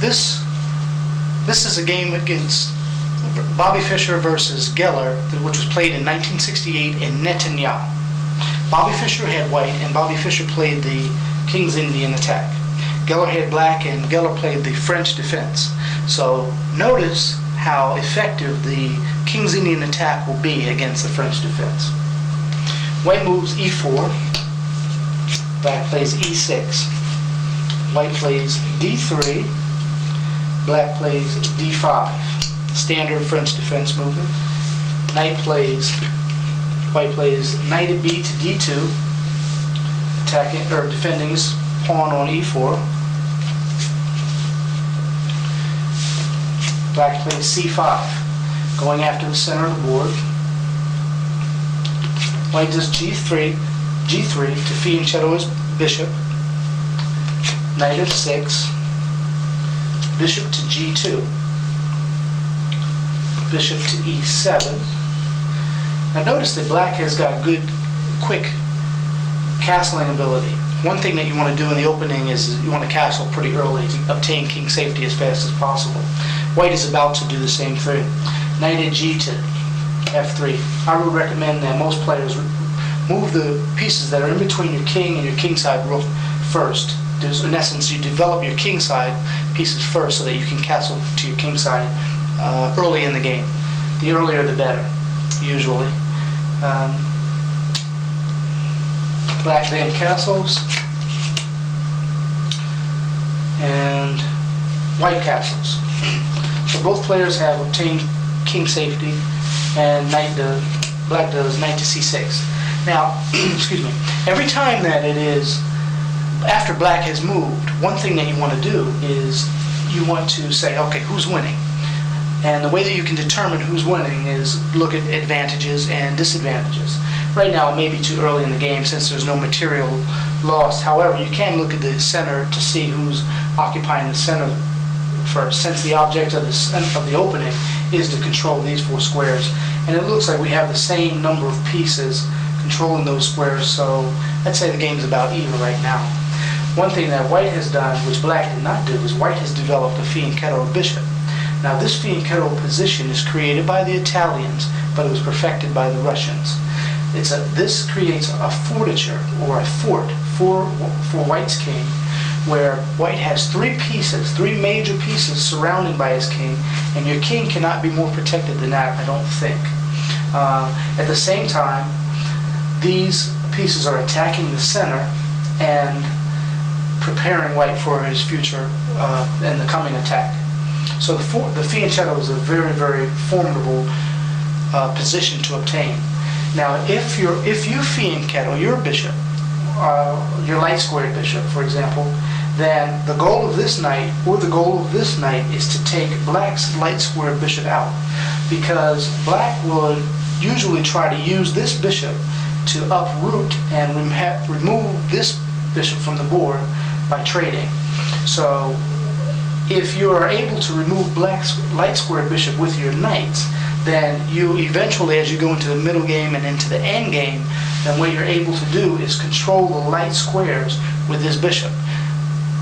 this is a game against Bobby Fischer versus Geller, which was played in 1968 in Netanya. Bobby Fischer had white, and Bobby Fischer played the King's Indian attack. Geller had black, and Geller played the French defense. So notice how effective the King's Indian attack will be against the French defense. White moves e4, black plays e6, white plays d3, black plays d5. Standard French defense movement. White plays knight at b to d2, attacking or defending his pawn on e4. Black plays c5, going after the center of the board. White does g3 to fianchetto his bishop. Knight f6, bishop to g2. Bishop to e7. Now notice that black has got good, quick castling ability. One thing that you want to do in the opening is you want to castle pretty early to obtain king safety as fast as possible. White is about to do the same thing. Knight at g to f3. I would recommend that most players move the pieces that are in between your king and your kingside rook first. In essence, you develop your kingside pieces first so that you can castle to your kingside early in the game. The earlier the better, usually. Black then castles, and white castles. So both players have obtained king safety, and black does knight to c6. Now, excuse me, every time that it is after black has moved, one thing that you want to do is you want to say, okay, who's winning? And the way that you can determine who's winning is look at advantages and disadvantages. Right now it may be too early in the game since there's no material lost. However, you can look at the center to see who's occupying the center first, since the object of the opening is to control these four squares. And it looks like we have the same number of pieces controlling those squares, so I'd say the game's about even right now. One thing that white has done, which black did not do, is white has developed a fianchettoed bishop. Now this fianchettoed position is created by the Italians, but it was perfected by the Russians. This creates a fortiture, or a fort, for white's king, where white has three major pieces surrounded by his king, and your king cannot be more protected than that, I don't think. At the same time, these pieces are attacking the center and preparing white for his future and the coming attack. So the fianchetto is a very, very formidable position to obtain. Now, if you fianchetto your bishop, your light-squared bishop, for example, then the goal of this knight is to take black's light-squared bishop out, because black would usually try to use this bishop to uproot and remove this bishop from the board by trading. So if you are able to remove black's light-squared bishop with your knights, then you eventually, as you go into the middle game and into the end game, then what you're able to do is control the light squares with this bishop.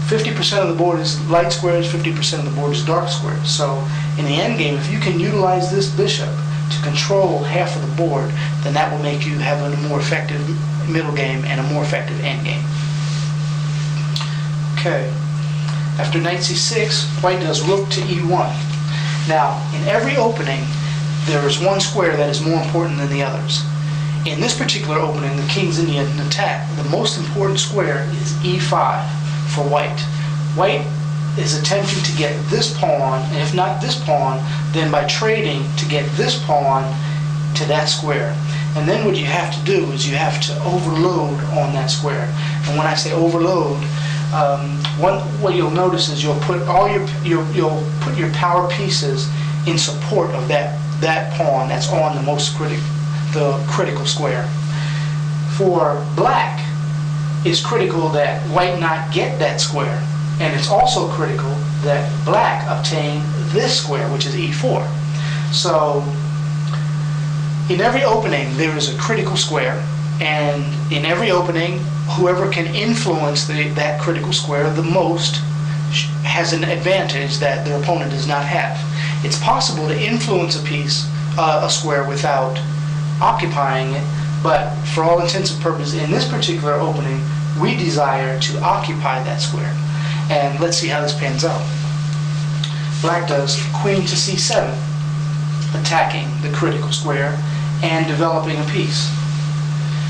50% of the board is light squares, 50% of the board is dark squares. So in the end game, if you can utilize this bishop to control half of the board, then that will make you have a more effective middle game and a more effective end game. Okay. After knight c6, white does rook to e1. Now, in every opening, there is one square that is more important than the others. In this particular opening, the King's Indian attack, the most important square is e5 for white. White is attempting to get this pawn, and if not this pawn, then by trading to get this pawn to that square. And then what you have to do is you have to overload on that square. And when I say overload, what you'll notice is you'll put your power pieces in support of that pawn that's on the critical square. For black, it's critical that white not get that square, and it's also critical that black obtain this square, which is e4. So in every opening there is a critical square, and in every opening whoever can influence that critical square the most has an advantage that their opponent does not have. It's possible to influence a square without occupying it, but for all intents and purposes, in this particular opening, we desire to occupy that square. And let's see how this pans out. Black does queen to c7, attacking the critical square and developing a piece.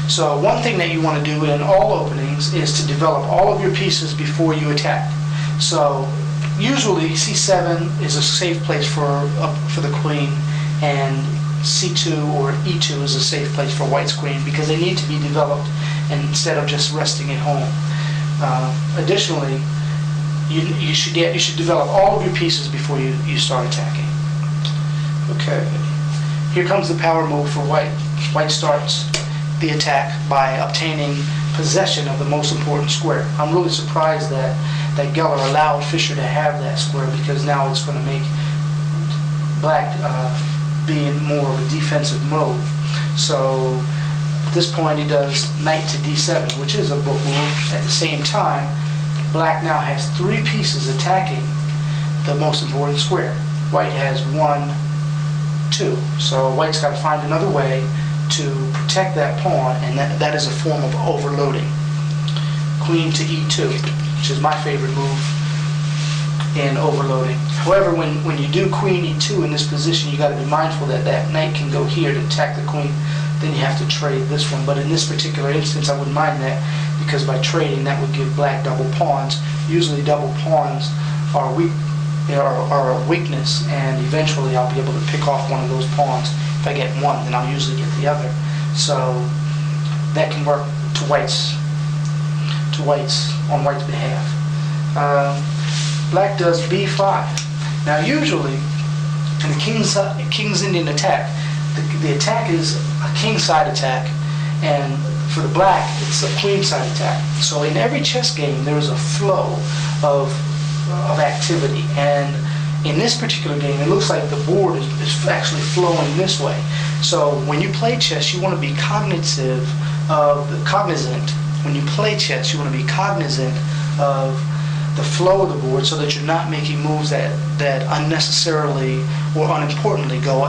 So one thing that you want to do in all openings is to develop all of your pieces before you attack. So usually c7 is a safe place for the queen, and c2 or e2 is a safe place for white's queen, because they need to be developed instead of just resting at home. Additionally, you should develop all of your pieces before you start attacking. Okay, here comes the power move for white. White starts the attack by obtaining possession of the most important square. I'm really surprised that Geller allowed Fischer to have that square, because now it's going to make black be in more of a defensive mode. So at this point he does knight to d7, which is a book move. At the same time, black now has 3 pieces attacking the most important square. White has 1, 2. So white's got to find another way to protect that pawn, and that is a form of overloading. Queen to e2, which is my favorite move in overloading. However, when you do queen e2 in this position, you got to be mindful that that knight can go here to attack the queen. Then you have to trade this one. But in this particular instance, I wouldn't mind that, because by trading, that would give black double pawns. Usually double pawns are a weakness, and eventually I'll be able to pick off one of those pawns. If I get one, then I'll usually get the other. So that can work to white's on white's behalf. Black does b5. Now usually in the King's Indian attack, the attack is a kingside attack, and for the black it's a queenside attack. So in every chess game there is a flow of activity, and in this particular game it looks like the board is actually flowing this way. So when you play chess, you want to be cognizant. When you play chess, you want to be cognizant of the flow of the board, so that you're not making moves that unnecessarily or unimportantly go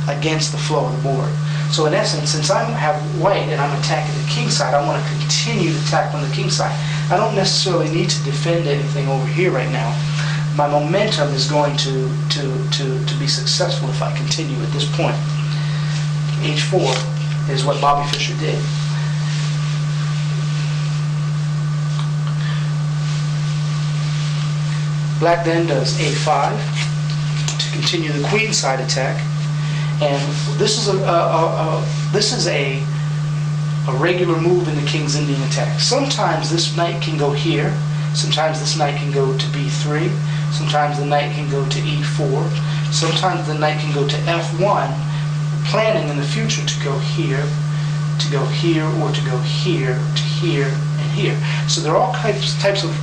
against the flow of the board. So in essence, since I have white and I'm attacking the king side, I want to continue to attack on the king side. I don't necessarily need to defend anything over here right now. My momentum is going to be successful if I continue at this point. H4 is what Bobby Fischer did. Black then does a5 to continue the queen side attack, and this is a regular move in the King's Indian attack. Sometimes this knight can go here, sometimes this knight can go to b3, sometimes the knight can go to e4, sometimes the knight can go to f1, planning in the future to go here, or to go here, to here, and here. So there are all types of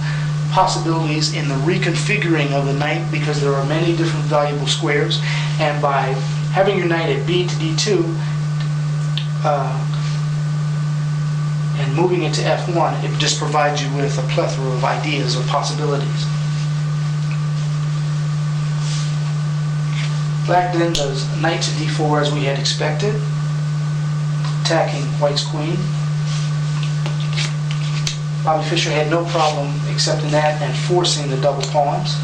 possibilities in the reconfiguring of the knight, because there are many different valuable squares, and by having your knight at b to d2 and moving it to f1, it just provides you with a plethora of ideas or possibilities. Black then does knight to d4 as we had expected, attacking white's queen. Bobby Fischer had no problem accepting that and forcing the double pawns.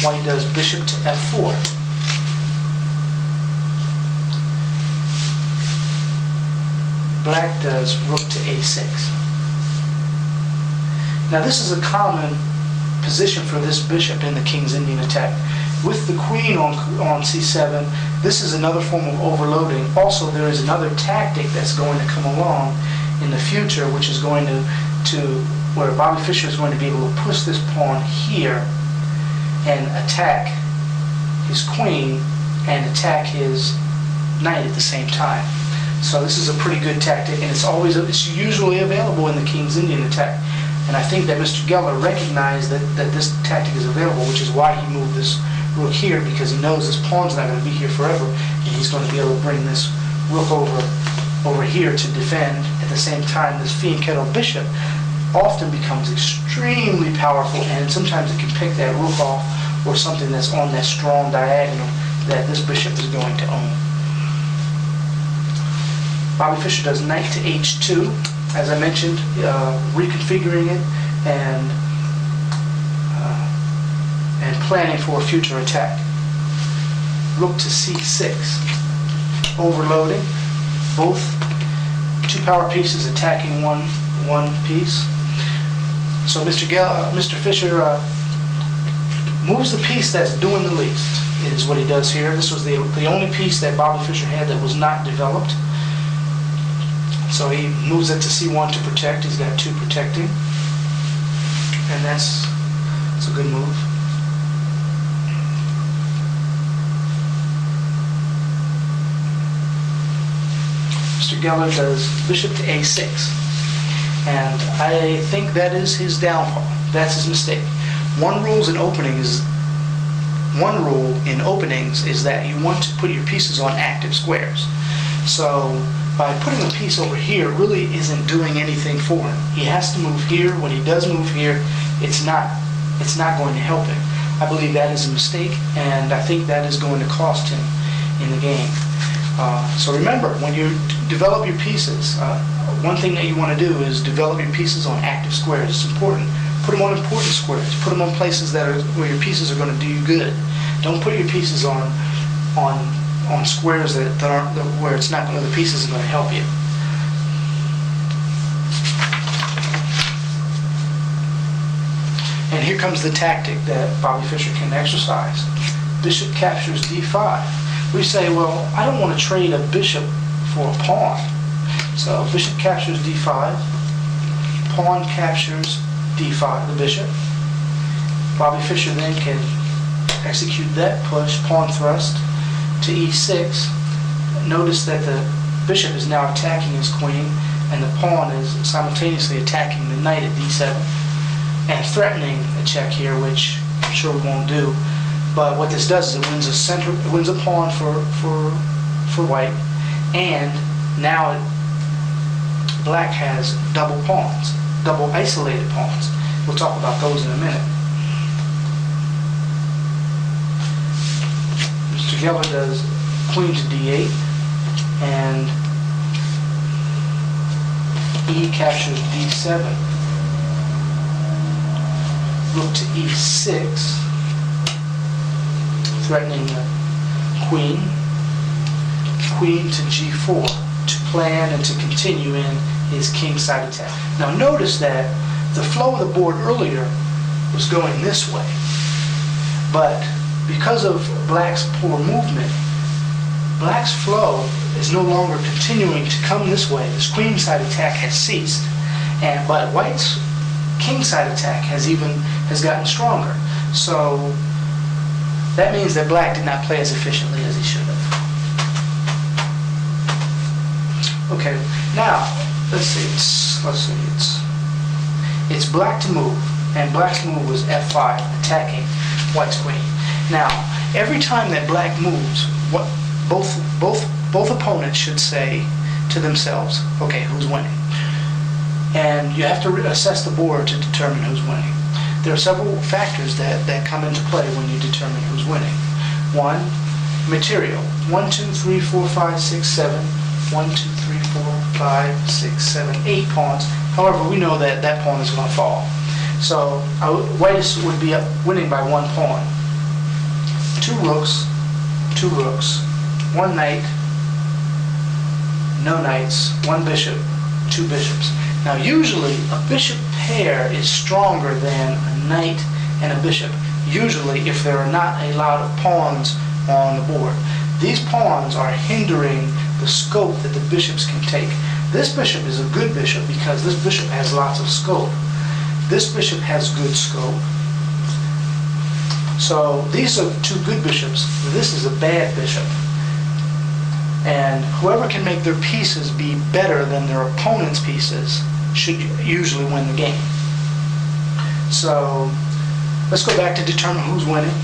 White does bishop to f4. Black does rook to a6. Now this is a common position for this bishop in the King's Indian attack. With the queen on c7, this is another form of overloading. Also, there is another tactic that's going to come along in the future, which is going to where Bobby Fischer is going to be able to push this pawn here and attack his queen and attack his knight at the same time. So this is a pretty good tactic, and it's usually available in the King's Indian attack. And I think that Mr. Geller recognized that this tactic is available, which is why he moved this rook here, because he knows this pawn's not going to be here forever, and he's going to be able to bring this rook over here to defend. At the same time, this fianchettoed bishop often becomes extremely powerful, and sometimes it can pick that rook off or something that's on that strong diagonal that this bishop is going to own. Bobby Fischer does knight to h2, as I mentioned, reconfiguring it and planning for a future attack. Rook to c6, overloading, both two power pieces attacking one piece. So Mr. Fischer moves the piece that's doing the least, is what he does here. This was the only piece that Bobby Fischer had that was not developed. So he moves it to c1 to protect. He's got 2 protecting, and that's a good move. Mr. Geller does bishop to a6, and I think that is his downfall. That's his mistake. One rule in openings is that you want to put your pieces on active squares. So by putting a piece over here really isn't doing anything for him. He has to move here. When he does move here, it's not going to help him. I believe that is a mistake, and I think that is going to cost him in the game. So remember, when you develop your pieces, one thing that you want to do is develop your pieces on active squares. It's important. Put them on important squares. Put them on places where your pieces are going to do you good. Don't put your pieces on squares that aren't where it's not going to, the pieces are going to help you. And here comes the tactic that Bobby Fischer can exercise. Bishop captures d5. We say, well, I don't want to trade a bishop for a pawn. So bishop captures d5, pawn captures d5, the bishop. Bobby Fischer then can execute that push, pawn thrust, to e6. Notice that the bishop is now attacking his queen, and the pawn is simultaneously attacking the knight at d7 and threatening a check here, which I'm sure we won't do. But what this does is it wins a pawn for white, and now black has double pawns, double isolated pawns. We'll talk about those in a minute. Mr. Geller does queen to d8, and e captures d7. Rook to e6, threatening the queen. Queen to g4 to plan and to continue in his kingside attack. Now notice that the flow of the board earlier was going this way, but because of black's poor movement, black's flow is no longer continuing to come this way. This queenside attack has ceased, but white's kingside attack has gotten stronger. So that means that black did not play as efficiently as he should have. Okay, now let's see. It's black to move, and black's move was f5, attacking white's queen. Now, every time that black moves, what both opponents should say to themselves, okay, who's winning? And you have to assess the board to determine who's winning. There are several factors that come into play when you determine who's winning. One, material. 1, 2, 3, 4, 5, 6, 7. 1, 2, 3, 4, 5, 6, 7, 8 pawns. However, we know that that pawn is going to fall. So white would be winning by 1 pawn. 2 rooks, 1 knight, no knights, 1 bishop, 2 bishops. Now usually a bishop pair is stronger than a knight and a bishop, usually if there are not a lot of pawns on the board. These pawns are hindering the scope that the bishops can take. This bishop is a good bishop because this bishop has lots of scope. This bishop has good scope. So these are 2 good bishops. This is a bad bishop. And whoever can make their pieces be better than their opponent's pieces should usually win the game. So let's go back to determine who's winning.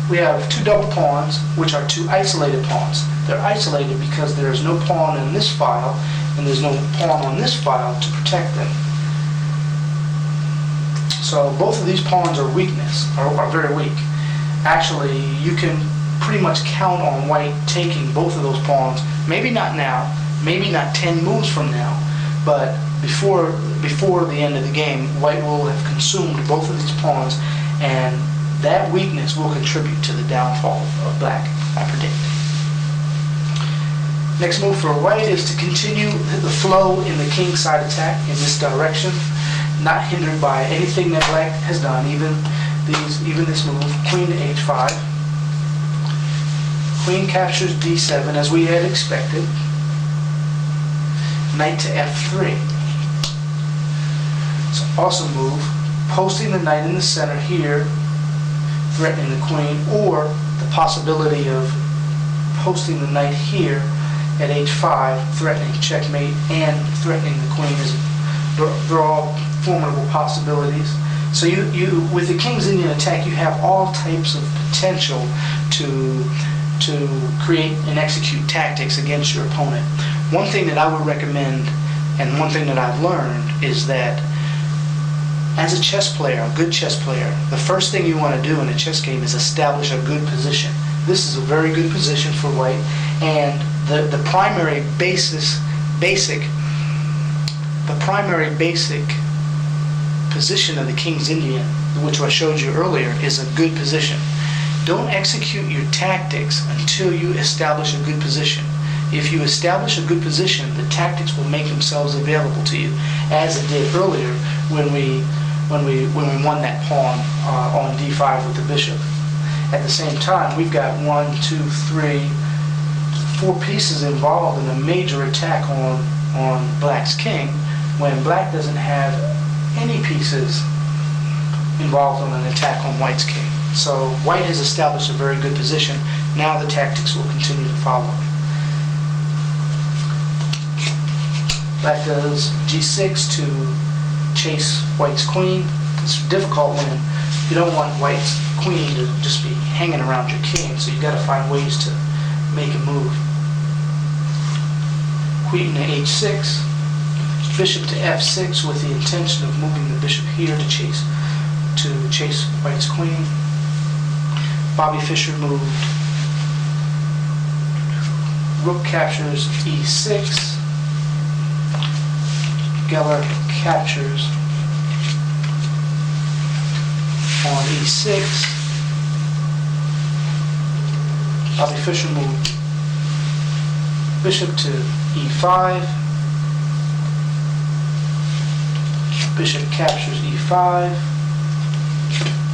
We have 2 double pawns, which are 2 isolated pawns. They're isolated because there's no pawn in this file, and there's no pawn on this file to protect protect them. So both of these pawns are very weak. Actually, you can pretty much count on white taking both of those pawns. Maybe not now, maybe not 10 moves from now, but before the end of the game, white will have consumed both of these pawns, and that weakness will contribute to the downfall of black, I predict. Next move for white is to continue the flow in the kingside attack in this direction, not hindered by anything that black has done, even this move, queen to h5. Queen captures d7 as we had expected. Knight to f3. It's an awesome move, posting the knight in the center here, threatening the queen, or the possibility of posting the knight here at h5, threatening checkmate and threatening the queen. They're all formidable possibilities. So you with the King's Indian attack, you have all types of potential to create and execute tactics against your opponent. One thing that I would recommend, and one thing that I've learned, is that as a chess player, a good chess player, the first thing you want to do in a chess game is establish a good position. This is a very good position for white, and the primary basic position of the King's Indian, which I showed you earlier, is a good position. Don't execute your tactics until you establish a good position. If you establish a good position, the tactics will make themselves available to you, as it did earlier when we won that pawn on d5 with the bishop. At the same time, we've got 4 pieces involved in a major attack on black's king, when black doesn't have any pieces involved in an attack on white's king. So white has established a very good position. Now the tactics will continue to follow. Black does g6 to chase white's queen. It's difficult when you don't want white's queen to just be hanging around your king, so you've got to find ways to make a move. Queen to h6, bishop to f6 with the intention of moving the bishop here to chase white's queen. Bobby Fischer moved rook captures e6. Geller captures on e6. Bobby Fischer moved bishop to e5. Bishop captures e5.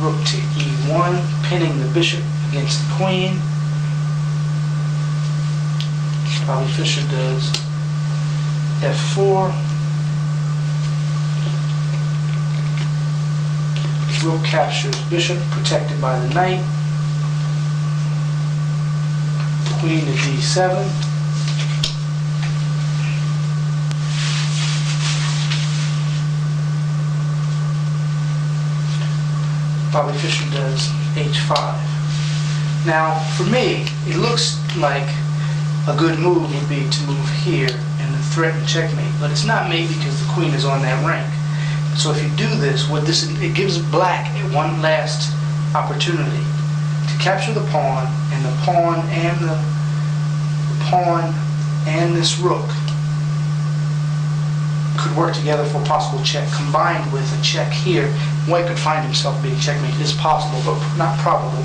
Rook to e1, pinning the bishop against the queen. Bobby Fischer does f4. Rook captures bishop, protected by the knight. Queen to d7. Bobby Fischer does h5. Now, for me, it looks like a good move would be to move here and to threaten checkmate, but it's not made because the queen is on that rank. So if you do this, it gives black one last opportunity to capture the pawn, and the pawn and this rook could work together for a possible check. Combined with a check here, white could find himself being checkmated. It's possible, but not probable.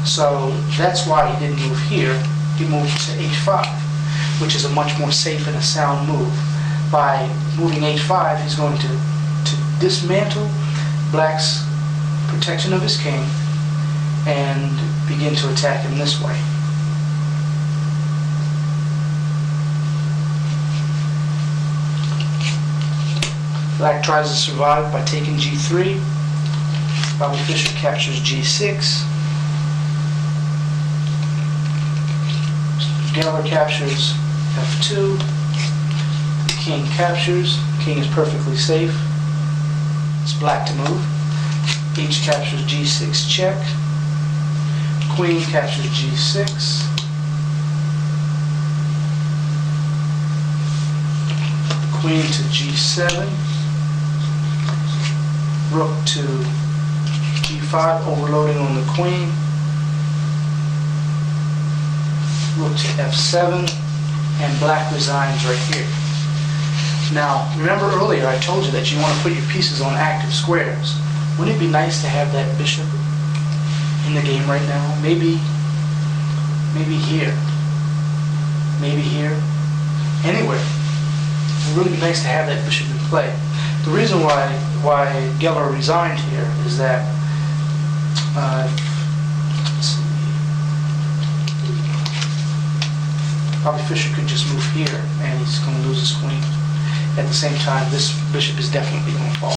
So that's why he didn't move here. He moved to h5, which is a much more safe and a sound move. By moving h5, he's going to dismantle black's protection of his king and begin to attack him this way. Black tries to survive by taking g3. Bobby Fischer captures g6. Geller captures f2. The king captures. The king is perfectly safe. It's black to move. H captures g6 check. Queen captures g6. queen to g7, rook to g5, overloading on the queen, rook to f7, and black resigns right here. Now, remember earlier I told you that you want to put your pieces on active squares. Wouldn't it be nice to have that bishop in the game right now? Maybe here, maybe here, anywhere. It would really be nice to have that bishop in play. The reason why Geller resigned here is that, let's see, Bobby Fischer could just move here and he's going to lose his queen. At the same time, this bishop is definitely going to fall.